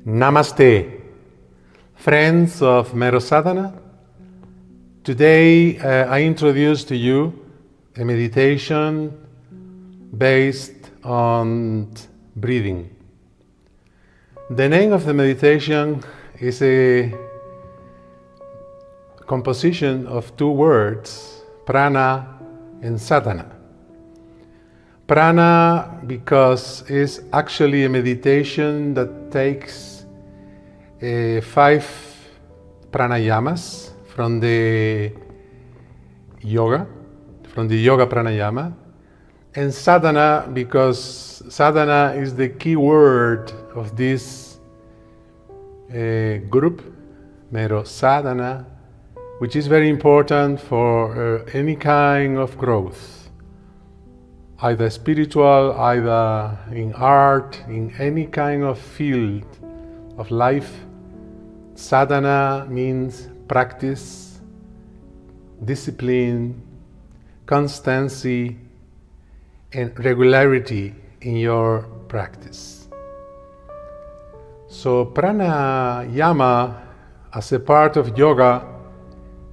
Namaste, friends of SADHANA. Today I introduce to you a meditation based on breathing. The name of the meditation is a composition of two words, prana and sadhana. Prana because it's actually a meditation that takes 5 pranayamas from the yoga pranayama, and sadhana because sadhana is the key word of this group, mero sadhana, which is very important for any kind of growth, either spiritual, either in art, in any kind of field of life. Sadhana means practice, discipline, constancy, and regularity in your practice. So pranayama, as a part of yoga,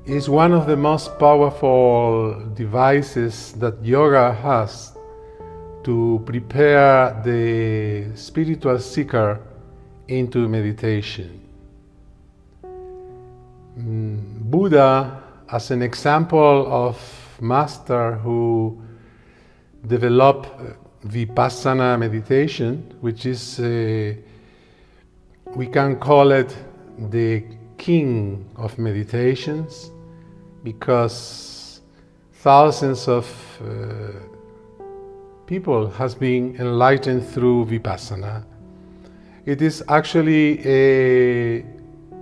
is one of the most powerful devices that yoga has to prepare the spiritual seeker into meditation. Buddha, as an example of master who developed vipassana meditation, which is, we can call it the king of meditations, because thousands of people has been enlightened through vipassana. It is actually a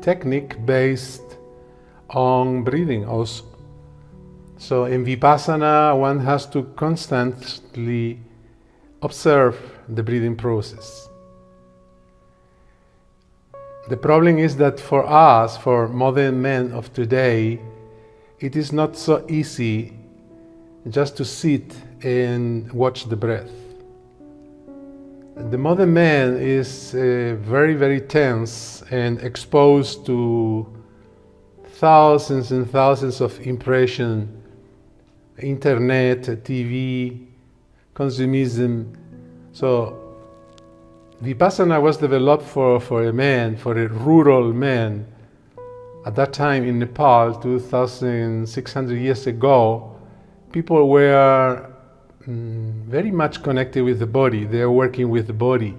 technique based on breathing also. So in vipassana, one has to constantly observe the breathing process. The problem is that for us, for modern men of today, it is not so easy just to sit and watch the breath. The modern man is very, very tense and exposed to thousands and thousands of impressions, internet, TV, consumerism. So vipassana was developed for a man, for a rural man. At that time in Nepal, 2,600 years ago, people were very much connected with the body. They are working with the body.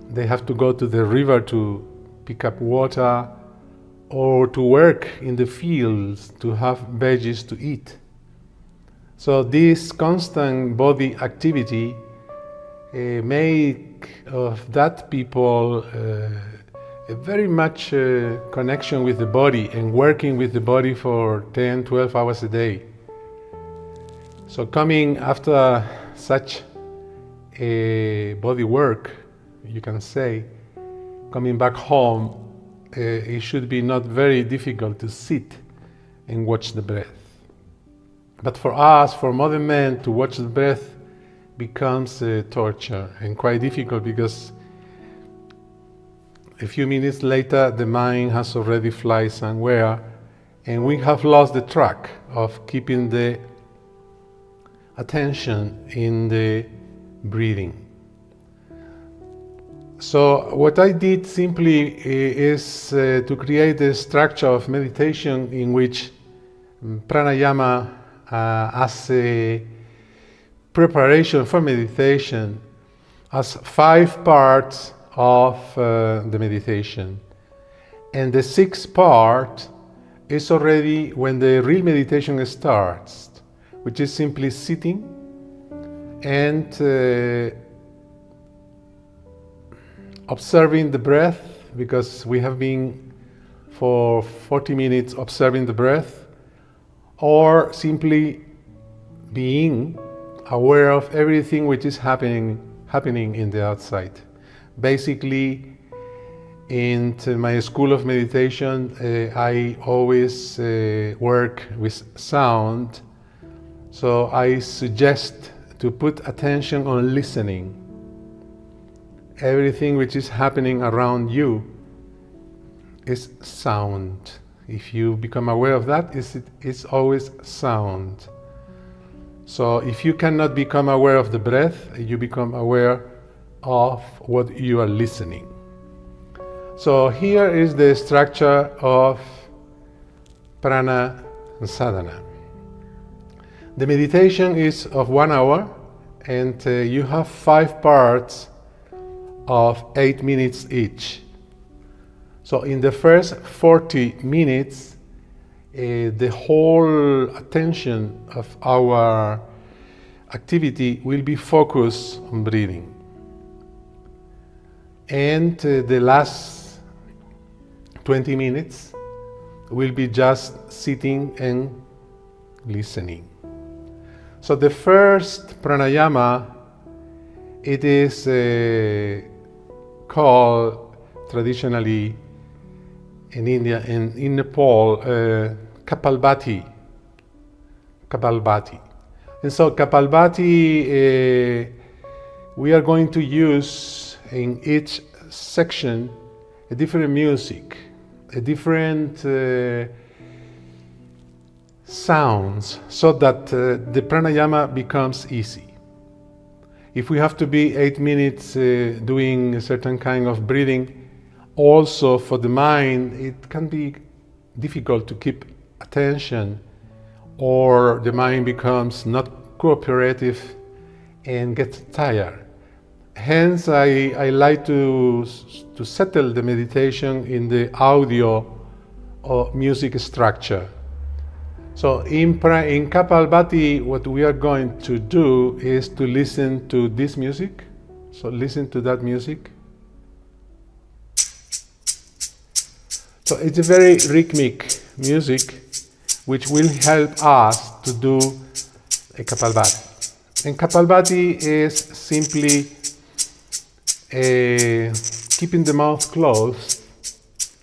They have to go to the river to pick up water or to work in the fields to have veggies to eat. So this constant body activity make of that people a very much connection with the body and working with the body for 10, 12 hours a day. So coming after such a body work, you can say, coming back home, it should be not very difficult to sit and watch the breath. But for us, for modern men, to watch the breath becomes a torture and quite difficult, because a few minutes later the mind has already fly somewhere and we have lost the track of keeping the attention in the breathing. So what I did simply is to create a structure of meditation in which pranayama as a preparation for meditation as 5 parts of the meditation. And the 6th part is already when the real meditation starts, which is simply sitting and observing the breath, because we have been for 40 minutes observing the breath, or simply being aware of everything which is happening in the outside. Basically, in my school of meditation, I always work with sound, so I suggest to put attention on listening everything which is happening around you is sound. If you become aware of that, it's always sound. So if you cannot become aware of the breath, you become aware of what you are listening. So here is the structure of prana and sadhana. The meditation is of 1 hour, and you have 5 parts of 8 minutes each. So in the first 40 minutes, the whole attention of our activity will be focused on breathing. And the last 20 minutes will be just sitting and listening. So the first pranayama, it is called traditionally in India and in Nepal, Kapalbhati. And so Kapalbhati, we are going to use in each section a different music, a different sounds, so that the pranayama becomes easy. If we have to be 8 minutes doing a certain kind of breathing, also for the mind, it can be difficult to keep attention, or the mind becomes not cooperative and gets tired. Hence, I like to settle the meditation in the audio or music structure. So in Kapalbhati, what we are going to do is to listen to this music. So listen to that music. So it's a very rhythmic music which will help us to do a Kapalbhati. And Kapalbhati is simply keeping the mouth closed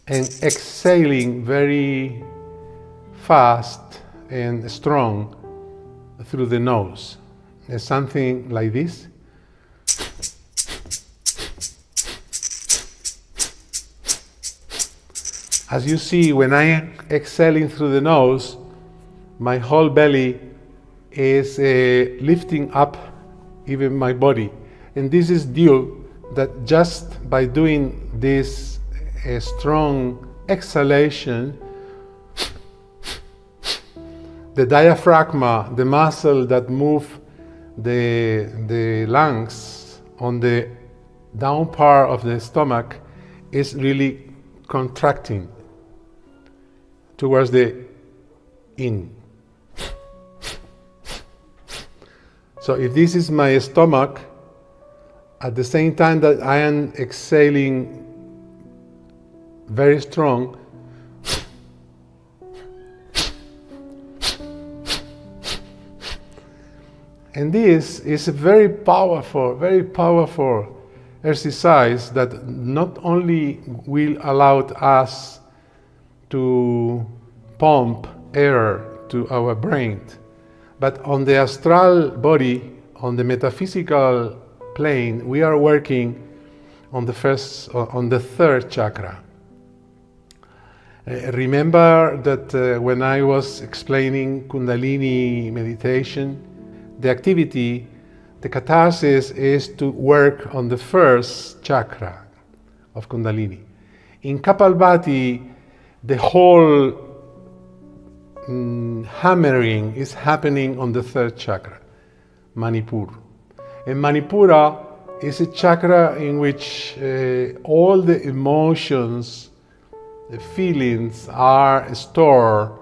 and exhaling very fast and strong through the nose. It's something like this. As you see, when I am exhaling through the nose, my whole belly is lifting up even my body. And this is due that just by doing this strong exhalation, the diaphragm, the muscle that move the lungs on the down part of the stomach, is really contracting towards the in. So if this is my stomach, at the same time that I am exhaling very strong, and this is a very powerful exercise that not only will allow us to pump air to our brain, but on the astral body, on the metaphysical plane, we are working on the third chakra. Remember that when I was explaining Kundalini meditation, the activity, the catharsis, is to work on the first chakra of Kundalini. In Kapalbhati, the whole hammering is happening on the third chakra, Manipur. And Manipura is a chakra in which all the emotions, the feelings are stored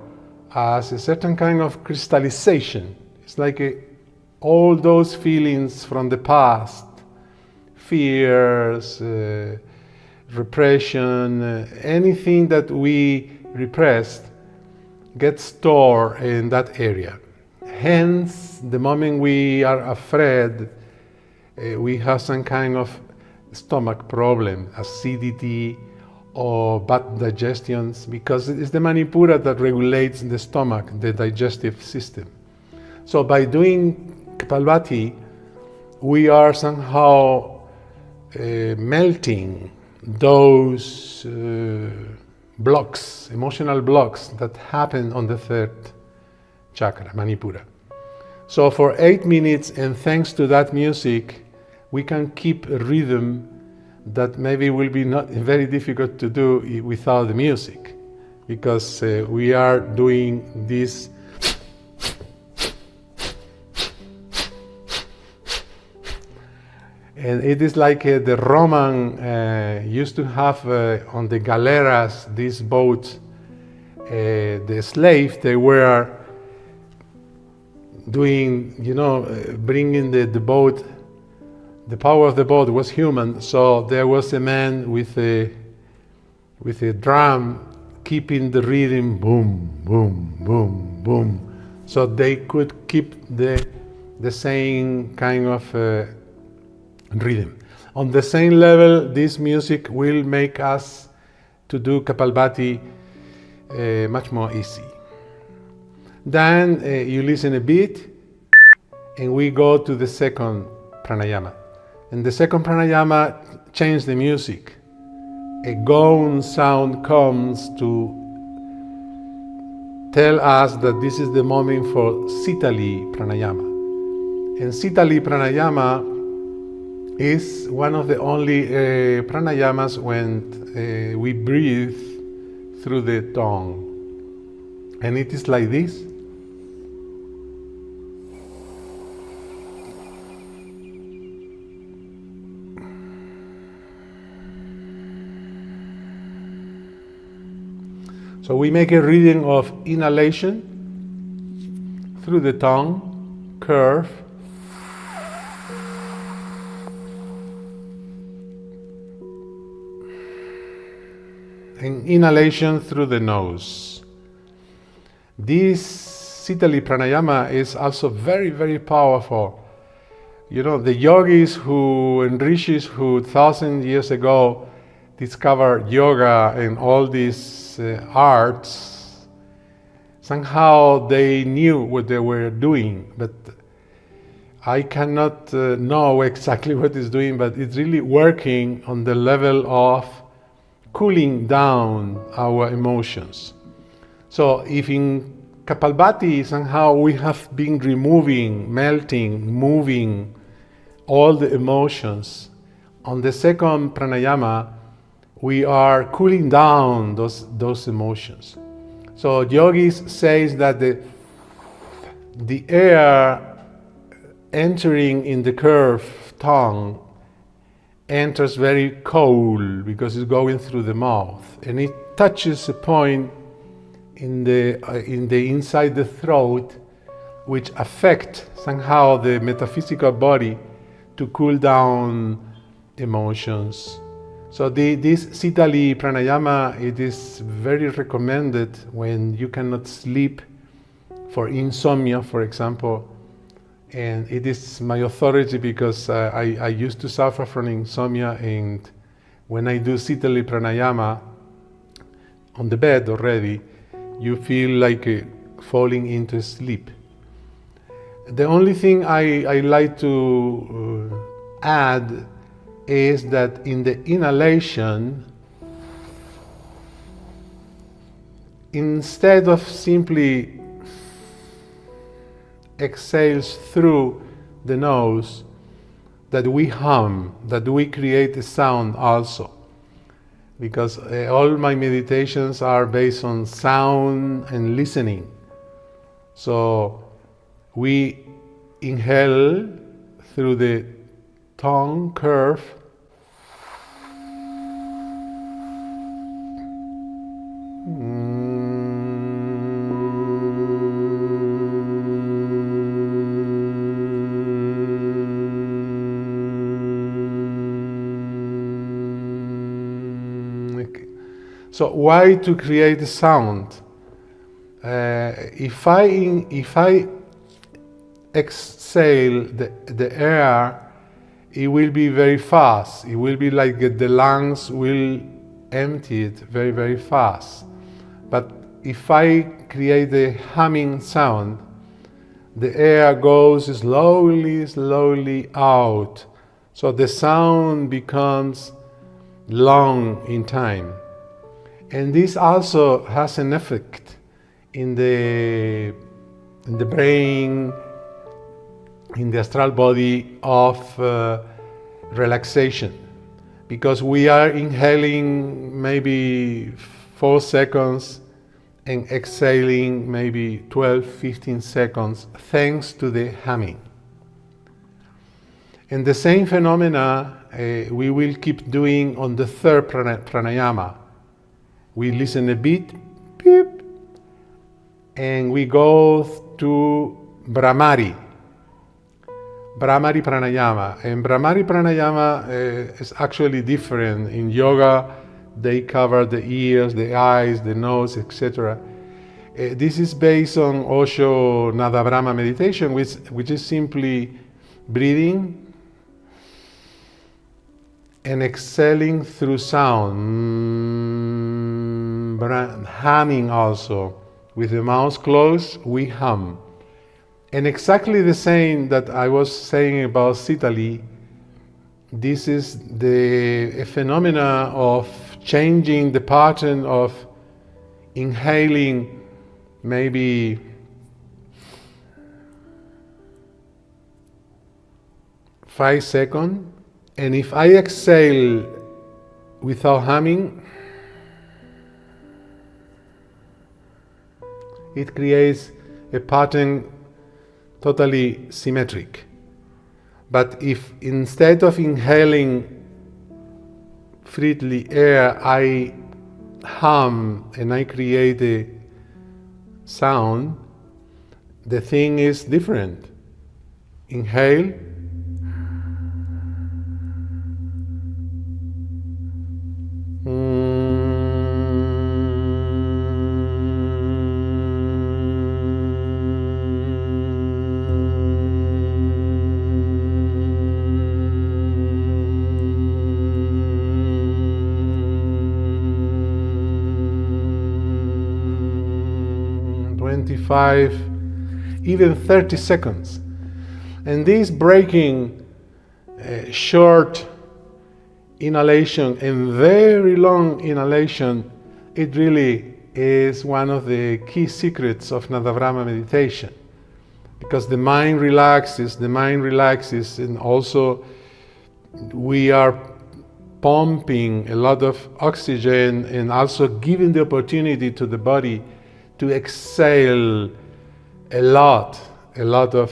as a certain kind of crystallization. It's like all those feelings from the past, fears, repression, anything that we repressed gets stored in that area. Hence, the moment we are afraid, we have some kind of stomach problem, acidity or bad digestions, because it is the Manipura that regulates the stomach, the digestive system. So by doing Kapalbhati, we are somehow melting those blocks, emotional blocks that happen on the third chakra, Manipura. So for 8 minutes, and thanks to that music, we can keep a rhythm that maybe will be not very difficult to do without the music, because we are doing this and it is like the Roman used to have on the galeras, these boats, the slaves, they were doing, bringing the boat. The power of the boat was human, so there was a man with a drum keeping the rhythm, boom, boom, boom, boom, so they could keep the same kind of rhythm. On the same level, this music will make us to do Kapalbhati much more easy. Then you listen a bit, and we go to the second pranayama. And the second pranayama changes the music. A gong sound comes to tell us that this is the moment for Sitali pranayama. And Sitali pranayama is one of the only pranayamas when we breathe through the tongue. And it is like this. So we make a reading of inhalation through the tongue, curve, and inhalation through the nose. This Sitali pranayama is also very, very powerful. The yogis and rishis who 1,000 years ago discovered yoga and all these arts, somehow they knew what they were doing, but I cannot know exactly what it's doing, but it's really working on the level of cooling down our emotions. So if in Kapalbhati somehow we have been removing, melting, moving all the emotions, on the second pranayama we are cooling down those emotions. So yogis says that the air entering in the curved tongue enters very cold because it's going through the mouth, and it touches a point in the inside the throat, which affect somehow the metaphysical body to cool down emotions. So this Sitali pranayama, it is very recommended when you cannot sleep, for insomnia, for example. And it is my authority because I used to suffer from insomnia, and when I do Sitali pranayama on the bed already, you feel like falling into sleep. The only thing I like to add is that in the inhalation, instead of simply exhales through the nose, that we hum, that we create a sound also. Because all my meditations are based on sound and listening. So we inhale through the tongue curve, So why to create a sound? If I exhale the air, it will be very fast. It will be like the lungs will empty it very, very fast. But if I create the humming sound, the air goes slowly, slowly out. So the sound becomes long in time. And this also has an effect in the brain, in the astral body of relaxation, because we are inhaling maybe 4 seconds and exhaling maybe 12-15 seconds thanks to the humming. And the same phenomena we will keep doing on the third pranayama. We listen a bit, beep, and we go to Brahmari pranayama. And Brahmari pranayama is actually different. In yoga, they cover the ears, the eyes, the nose, etc. This is based on Osho Nada Brahma meditation, which is simply breathing and exhaling through sound, humming also. With the mouth closed, we hum. And exactly the same that I was saying about Sitali, this is a phenomena of changing the pattern of inhaling maybe 5 seconds. And if I exhale without humming, it creates a pattern totally symmetric. But if instead of inhaling freely air, I hum and I create a sound, the thing is different. Inhale, even 30 seconds. And this breaking short inhalation and very long inhalation, it really is one of the key secrets of Nada Brahma meditation, because the mind relaxes, and also we are pumping a lot of oxygen and also giving the opportunity to the body to exhale a lot of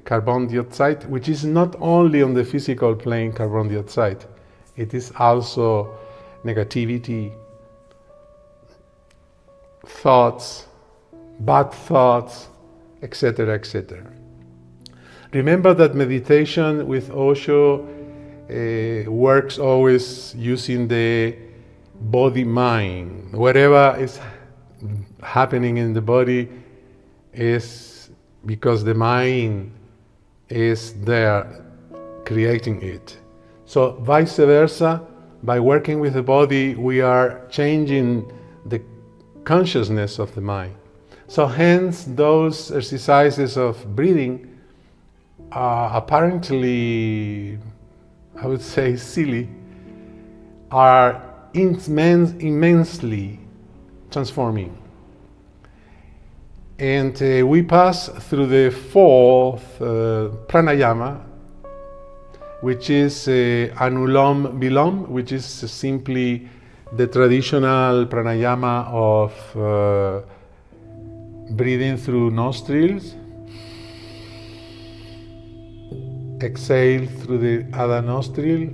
carbon dioxide, which is not only on the physical plane carbon dioxide, it is also negativity, thoughts, bad thoughts, etc., etc. Remember that meditation with Osho works always using the body-mind. Whatever is happening in the body is because the mind is there creating it. So vice versa, by working with the body, we are changing the consciousness of the mind. So hence those exercises of breathing apparently, I would say silly, are immensely transforming. And we pass through the fourth pranayama, which is Anulom Vilom, which is simply the traditional pranayama of breathing through nostrils, exhale through the other nostril,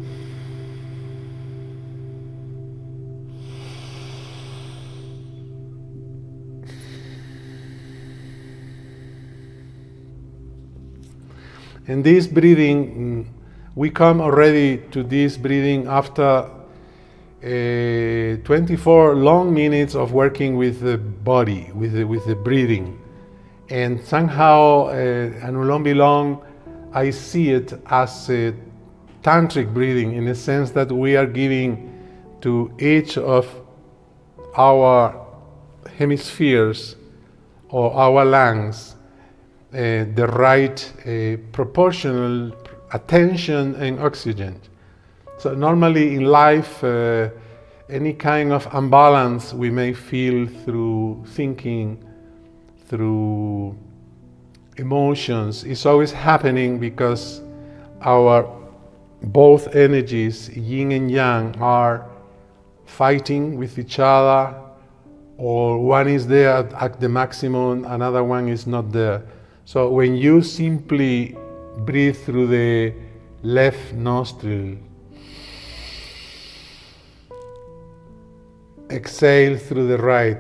and this breathing, we come already to this breathing after 24 long minutes of working with the body, with the breathing. And somehow, Anulom Vilom, I see it as a tantric breathing, in a sense that we are giving to each of our hemispheres or our lungs the right proportional attention and oxygen. So normally in life, any kind of imbalance we may feel through thinking, through emotions, is always happening because our both energies, yin and yang, are fighting with each other, or one is there at the maximum, another one is not there. So when you simply breathe through the left nostril, exhale through the right,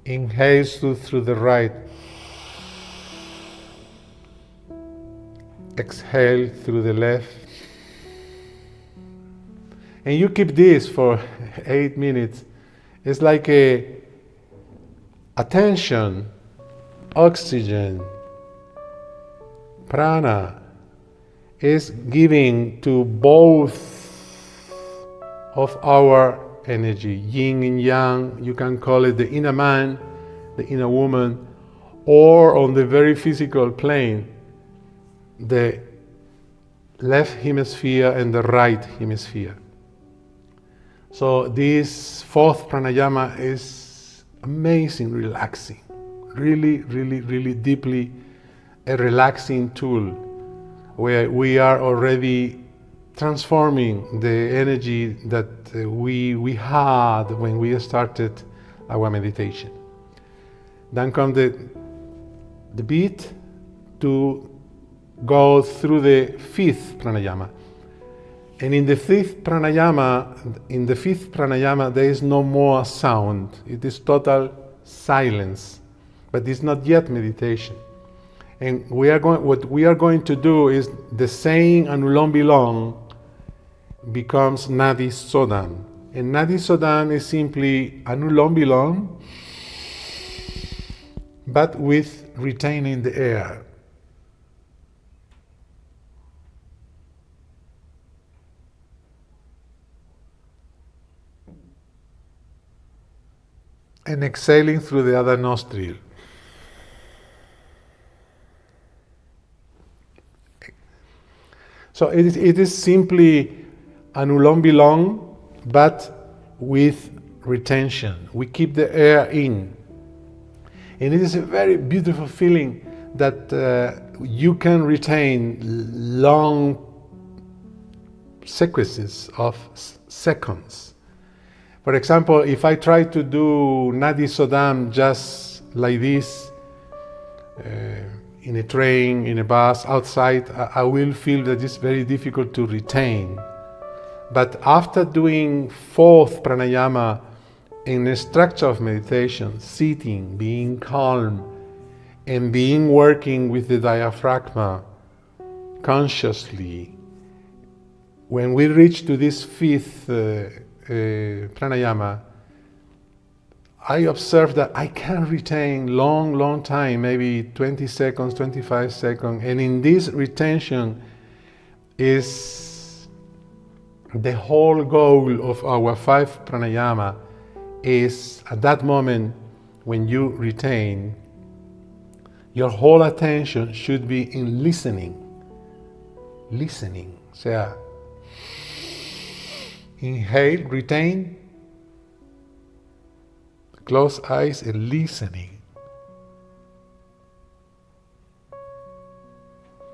inhale through the right, exhale through the left, and you keep this for 8 minutes. It's like a attention, oxygen, prana is giving to both of our energy, yin and yang. You can call it the inner man, the inner woman, or on the very physical plane, the left hemisphere and the right hemisphere. So this fourth pranayama is amazing, relaxing, really deeply a relaxing tool where we are already transforming the energy that we had when we started our meditation. Then comes the beat to go through the fifth pranayama. And in the fifth pranayama, there is no more sound. It is total silence, but it's not yet meditation. And what we are going to do is the saying Anulom Vilom becomes Nadi Sodhan. And Nadi Sodhan is simply Anulom Vilom, but with retaining the air. And exhaling through the other nostril. So it is simply Anulom Vilom, but with retention. We keep the air in. And it is a very beautiful feeling that you can retain long sequences of seconds. For example, if I try to do Nadi Sodhan just like this, in a train, in a bus, outside, I will feel that it's very difficult to retain. But after doing fourth pranayama in a structure of meditation, sitting, being calm, and being working with the diaphragm consciously, when we reach to this fifth pranayama, I observe that I can retain long time, maybe 20 seconds, 25 seconds, and in this retention is the whole goal of our 5 pranayama. Is at that moment when you retain, your whole attention should be in listening. So inhale, retain, close eyes and listening.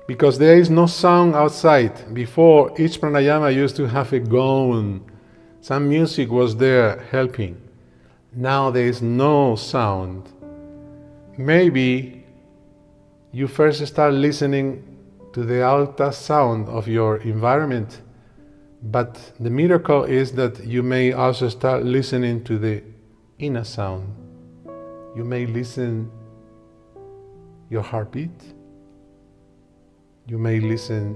Because there is no sound outside. Before, each pranayama used to have a gong. Some music was there helping. Now there is no sound. Maybe you first start listening to the outer sound of your environment, but the miracle is that you may also start listening to the inner sound. You may listen your heartbeat. You may listen,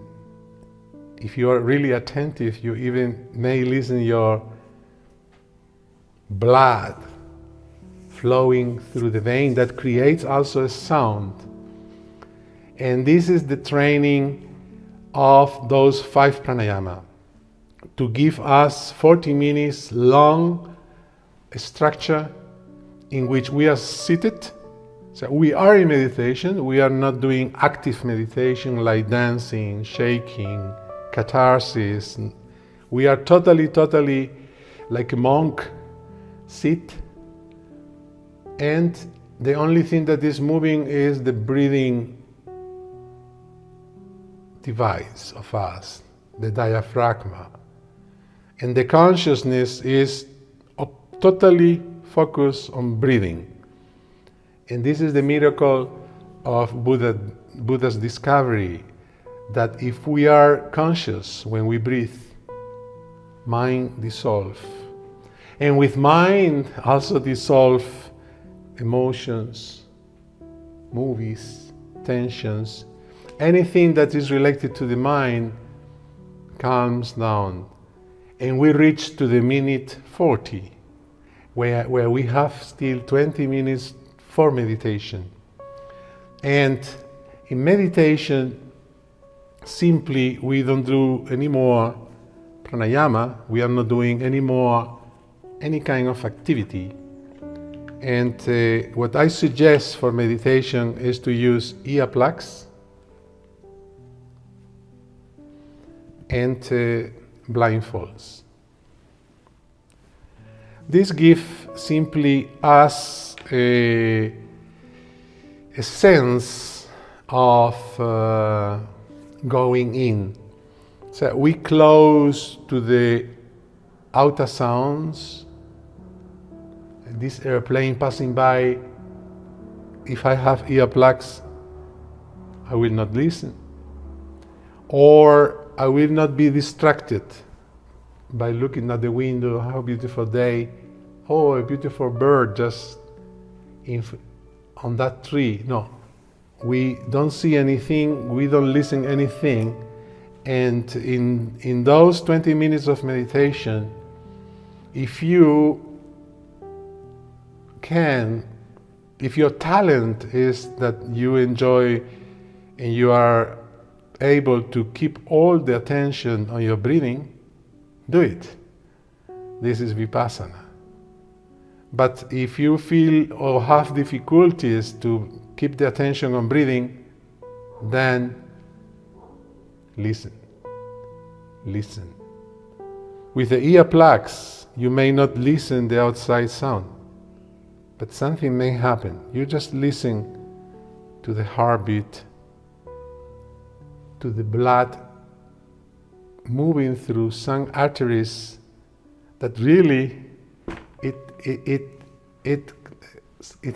if you are really attentive, you even may listen your blood flowing through the vein. That creates also a sound. And this is the training of those 5 pranayama, to give us 40 minutes long structure in which we are seated So we are in meditation. We are not doing active meditation like dancing, shaking, catharsis. We are totally like a monk, sit, and the only thing that is moving is the breathing device of us, the diaphragm. And the consciousness is totally focused on breathing. And this is the miracle of Buddha's discovery, that if we are conscious when we breathe, mind dissolves. And with mind also dissolve emotions, movies, tensions. Anything that is related to the mind calms down. And we reach to the minute 40, where we have still 20 minutes for meditation. And in meditation, simply we don't do any more pranayama, we are not doing any more any kind of activity. And what I suggest for meditation is to use earplugs and blindfolds. This gives simply us a sense of going in. So we close to the outer sounds. This airplane passing by, if I have earplugs, I will not listen. Or I will not be distracted by looking at the window, how beautiful day, oh, a beautiful bird just on that tree. No, we don't see anything, we don't listen anything. And in those 20 minutes of meditation, if you can, if your talent is that you enjoy and you are able to keep all the attention on your breathing, do it. This is vipassana. But if you feel or have difficulties to keep the attention on breathing, then listen. Listen. With the earplugs, you may not listen the outside sound, but something may happen. You just listen to the heartbeat, to the blood moving through some arteries that really it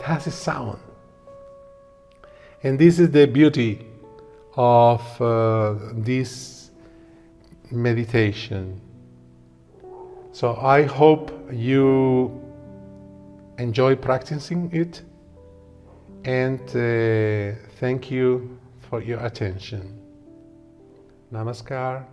has a sound. And this is the beauty of this meditation. So I hope you enjoy practicing it, and thank you for your attention. Namaskar.